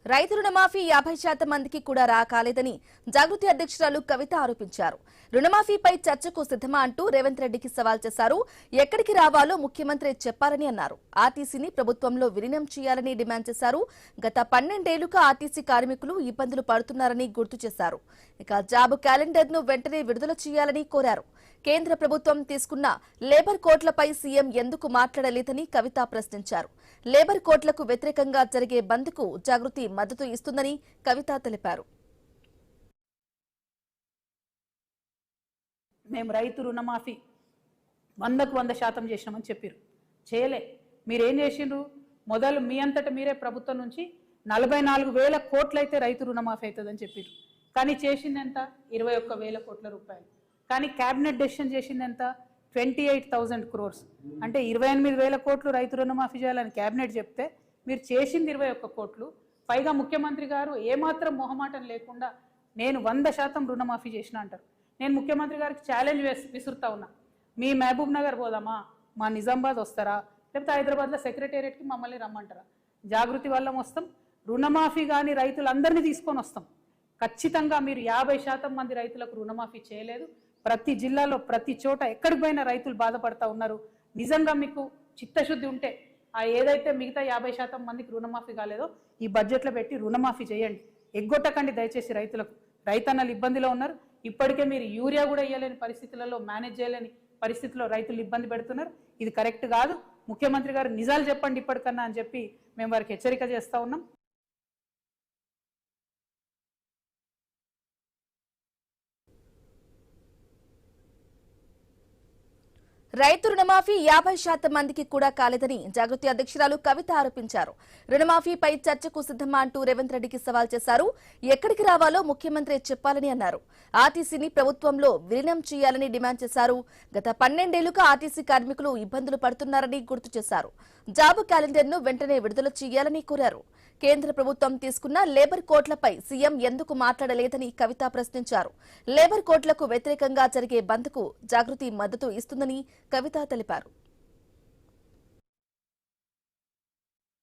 రైతు రుణమాఫీ 50% మందికి కూడా రాకాలేదని జాగృతి అధ్యక్షురాలు కవిత ఆరోపించారు. రుణమాఫీపై చర్చకు సిద్ధమా అంటూ రేవంత్ రెడ్డికి సవాల్ చేశారు. ఎక్కడికి రావాలో ముఖ్యమంత్రి చెప్పారని అన్నారు. ఆర్టీసీని ప్రభుత్వంలో విలీనం చేయాలని డిమాండ్ చేశారు. గత 12 ఏళ్లుగా ఆర్టీసీ కార్మికులు ఇబ్బందులు పడుతున్నారని గుర్తు చేశారు. ఇక జాబ్ క్యాలెండర్ ను వెంటనే విడుదల చేయాలని కోరారు. కేంద్ర ప్రభుత్వం తీసుకున్న లేబర్ కోడ్లపై సీఎం ఎందుకు మాట్లాడలేదని కవిత ప్రశ్నించారు. లేబర్ కోడ్లకు వ్యతిరేకంగా జరిగే బంద్కు జాగృతి మద్దతు ఇస్తుందని కవిత తెలిపారు. మేము రైతు రుణమాఫీ 100కు 100% చేసినామని చెప్పారు. చేయలే. మీరేం చేసిండ్రు? మొదలు మీ అంతటా మీరే ప్రభుత్వం నుంచి 44,000 కోట్లయితే రైతు రుణమాఫీ అవుతుందని చెప్పారు. కానీ చేసింది ఎంత? 21,000 కోట్ల రూపాయలు. కానీ క్యాబినెట్ డెసిషన్ చేసింది ఎంత? 28,000 crores. అంటే 28,000 కోట్లు రైతు రుణమాఫీ చేయాలని క్యాబినెట్ చెప్తే మీరు చేసింది 21 కోట్లు. పైగా ముఖ్యమంత్రి గారు ఏమాత్రం మొహమాటం లేకుండా నేను 100% రుణమాఫీ చేసిన అంటారు. నేను ముఖ్యమంత్రి గారికి ఛాలెంజ్ విసురుతా ఉన్నా. మీ మహబూబ్ నగర్ పోదామా, మా నిజామాబాద్ వస్తారా, లేకపోతే హైదరాబాద్లో సెక్రటేరియట్కి మమ్మల్ని రమ్మంటారా? జాగృతి వల్ల వస్తాం. రుణమాఫీ కానీ రైతులందరినీ తీసుకొని వస్తాం. ఖచ్చితంగా మీరు 50% మంది రైతులకు రుణమాఫీ చేయలేదు. ప్రతి జిల్లాలో ప్రతి చోట ఎక్కడికి పోయినా రైతులు బాధపడతా ఉన్నారు. నిజంగా మీకు చిత్తశుద్ధి ఉంటే ఆ ఏదైతే మిగతా 50% మందికి రుణమాఫీ కాలేదో ఈ బడ్జెట్లో పెట్టి రుణమాఫీ చేయండి. ఎగ్గొట్టకండి దయచేసి రైతులకు. రైతన్నలు ఇబ్బందిలో ఉన్నారు. ఇప్పటికే మీరు యూరియా కూడా ఇవ్వలేని పరిస్థితులలో, మేనేజ్ చేయలేని పరిస్థితుల్లో రైతులు ఇబ్బంది పెడుతున్నారు. ఇది కరెక్ట్ కాదు. ముఖ్యమంత్రి గారు నిజాలు చెప్పండి ఇప్పటికన్నా అని చెప్పి మేము వారికి హెచ్చరిక చేస్తూ ఉన్నాం. రైతు రుణమాఫీ 50% మందికి కూడా కాలేదని జాగృతి అధ్యక్షురాలు కవిత ఆరోపించారు. రుణమాఫీపై చర్చకు సిద్ధమా అంటూ రేవంత్ రెడ్డికి సవాల్ చేశారు. ఎక్కడికి రావాలో ముఖ్యమంత్రి చెప్పాలని అన్నారు. ఆర్టీసీని ప్రభుత్వంలో విలీనం చేయాలని డిమాండ్ చేశారు. గత 12 ఏళ్లుగా ఆర్టీసీ కార్మికులు ఇబ్బందులు పడుతున్నారని గుర్తు చేశారు. జాబ్ క్యాలెండర్ ను వెంటనే విడుదల చేయాలని కోరారు. కేంద్ర ప్రభుత్వం తీసుకున్న లేబర్ కోడ్లపై సీఎం ఎందుకు మాట్లాడలేదని కవిత ప్రశ్నించారు. లేబర్ కోడ్లకు వ్యతిరేకంగా జరిగే బంద్కు జాగృతి మద్దతు ఇస్తుందని కవిత తెలిపారు.